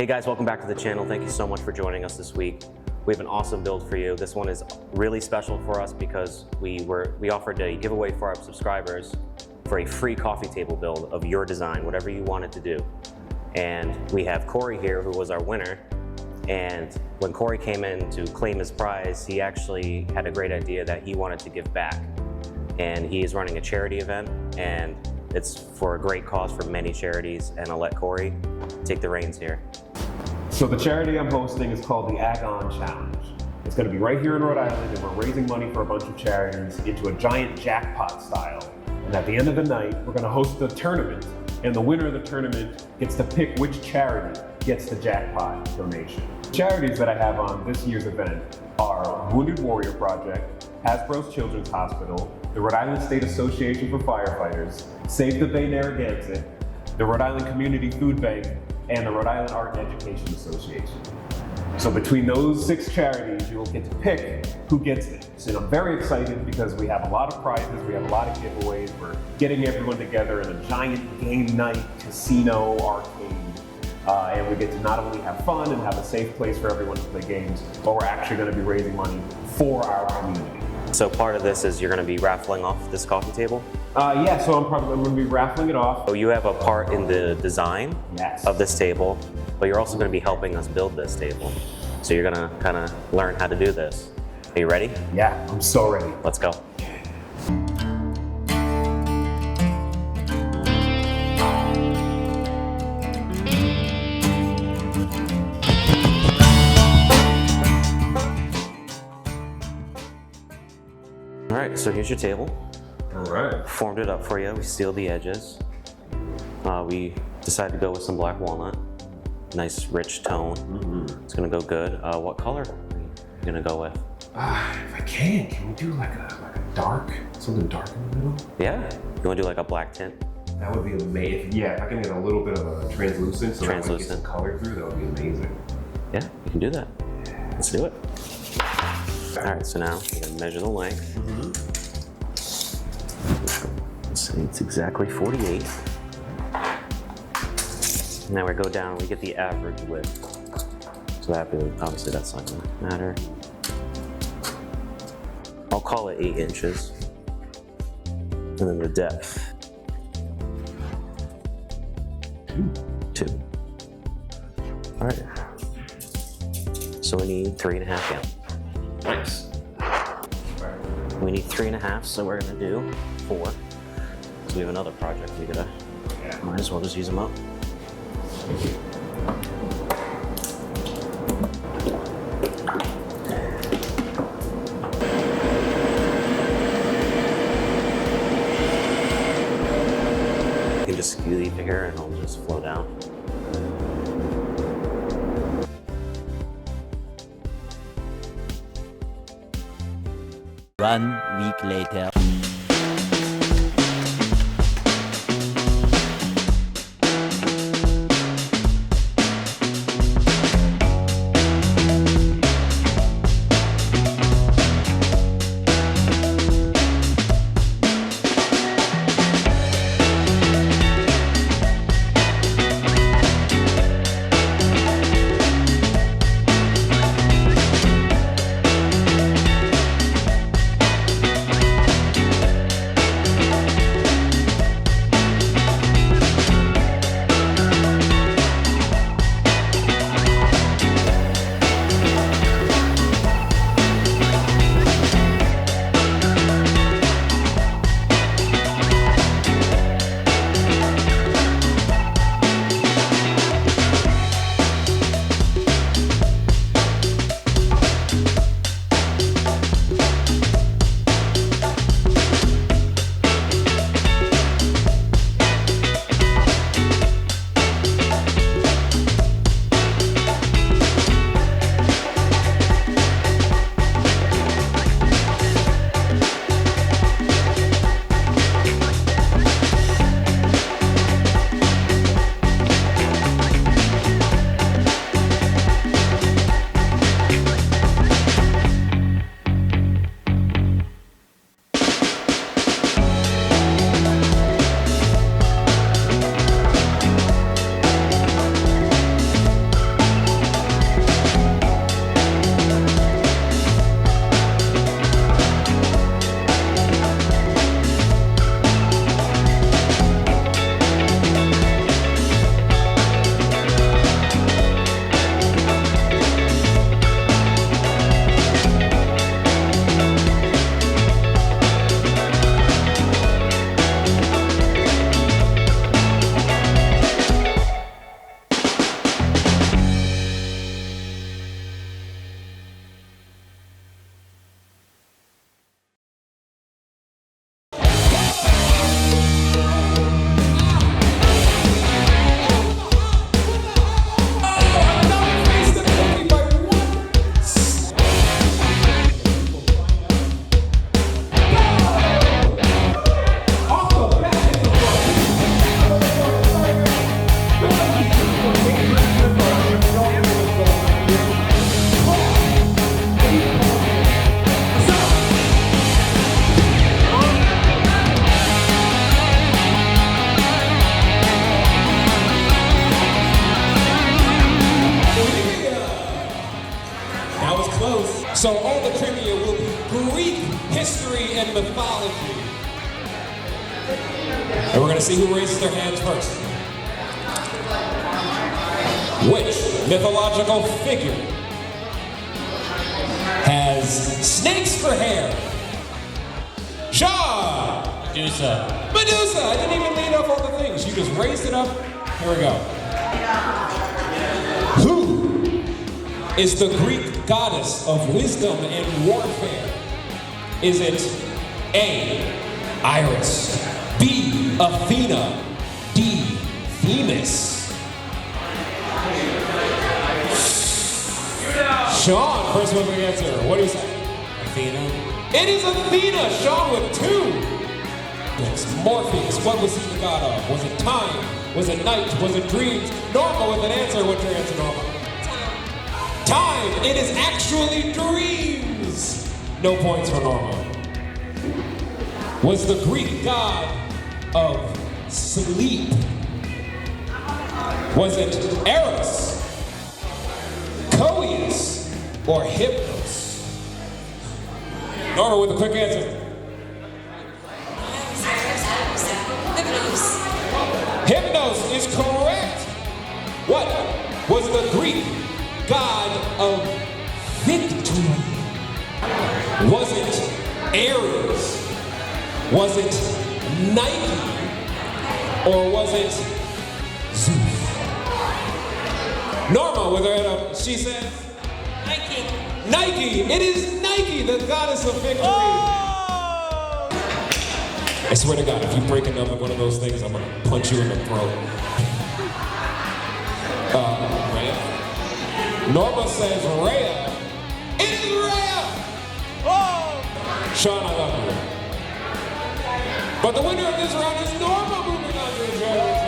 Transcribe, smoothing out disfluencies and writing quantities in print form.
Hey guys, welcome back to the channel. Thank you so much for joining us this week. We have an awesome build for you. This one is really special for us because we offered a giveaway for our subscribers for a free coffee table build of your design, whatever you wanted to do. And we have Corey here, who was our winner. And when Corey came in to claim his prize, he actually had a great idea that he wanted to give back. And he is running a charity event, and it's for a great cause for many charities. And I'll let Corey take the reins here. So the charity I'm hosting is called the Agon Challenge. It's going to be right here in Rhode Island, and we're raising money for a bunch of charities into a giant jackpot style. And at the end of the night, we're going to host a tournament, and the winner of the tournament gets to pick which charity gets the jackpot donation. Charities that I have on this year's event are Wounded Warrior Project, Hasbro's Children's Hospital, the Rhode Island State Association for Firefighters, Save the Bay Narragansett, the Rhode Island Community Food Bank, and the Rhode Island Art and Education Association. So between those 6 charities, you'll get to pick who gets it. And I'm very excited because we have a lot of prizes, we have a lot of giveaways, we're getting everyone together in a giant game night, casino, arcade, and we get to not only have fun and have a safe place for everyone to play games, but we're actually going to be raising money for our community. So part of this is you're going to be raffling off this coffee table? Yeah, so I'm going to be raffling it off. So you have a part in the design of this table, but you're also going to be helping us build this table. So you're going to kind of learn how to do this. Are you ready? Yeah, I'm so ready. Let's go. All right, so here's your table. All right. Formed it up for you. We sealed the edges. We decided to go with some black walnut. Nice rich tone. It's gonna go good. What color are you gonna go with? If I can we do like a dark, something dark in the middle? Yeah. You wanna do like a black tint? That would be amazing. Yeah, if I can get a little bit of a translucent, so that we get some color through, that would be amazing. Yeah, you can do that. Let's do it. All right, so now we're gonna measure the length. Let's see, it's exactly 48. Now we go down, we get the average width. So obviously that's not gonna matter. I'll call it 8 inches. And then the depth. 2. All right. So we need 3.5 gallons. Nice. We need 3.5, so we're gonna do 4. Because we have another project we gotta, might as well just use them up. Thank you. You can just leave it here and it'll just flow down. One week later. So all the trivia will be Greek history and mythology. And we're going to see who raises their hands first. Which mythological figure has snakes for hair? Sean! Medusa. Medusa! I didn't even lead up all the things. You just raised it up. Here we go. Who is the Greek goddess of wisdom and warfare? Is it A, Iris, B, Athena, D, Themis? Sean, first one we answer. What do you say? Athena. It is Athena, Sean with 2. Yes, Morpheus, what was he the god of? Was it time? Was it night? Was it dreams? Norma with an answer. What's your answer, Norma? Time. It is actually dreams. No points for Norma. Was the Greek god of sleep? Was it Eros, Coeus, or Hypnos? Norma with a quick answer. Hypnos is correct. What was the Greek god of victory? Was it Ares? Was it Nike? Or was it Zeus? Norma with her head up, she says Nike. Nike. It is Nike, the goddess of victory. Oh! I swear to God, if you break another one of those things, I'm gonna punch you in the throat. Rhea. Norma says Rhea. It is Rhea! Oh! Sean, I love you. But the winner of this round is Norma, moving on to the championship.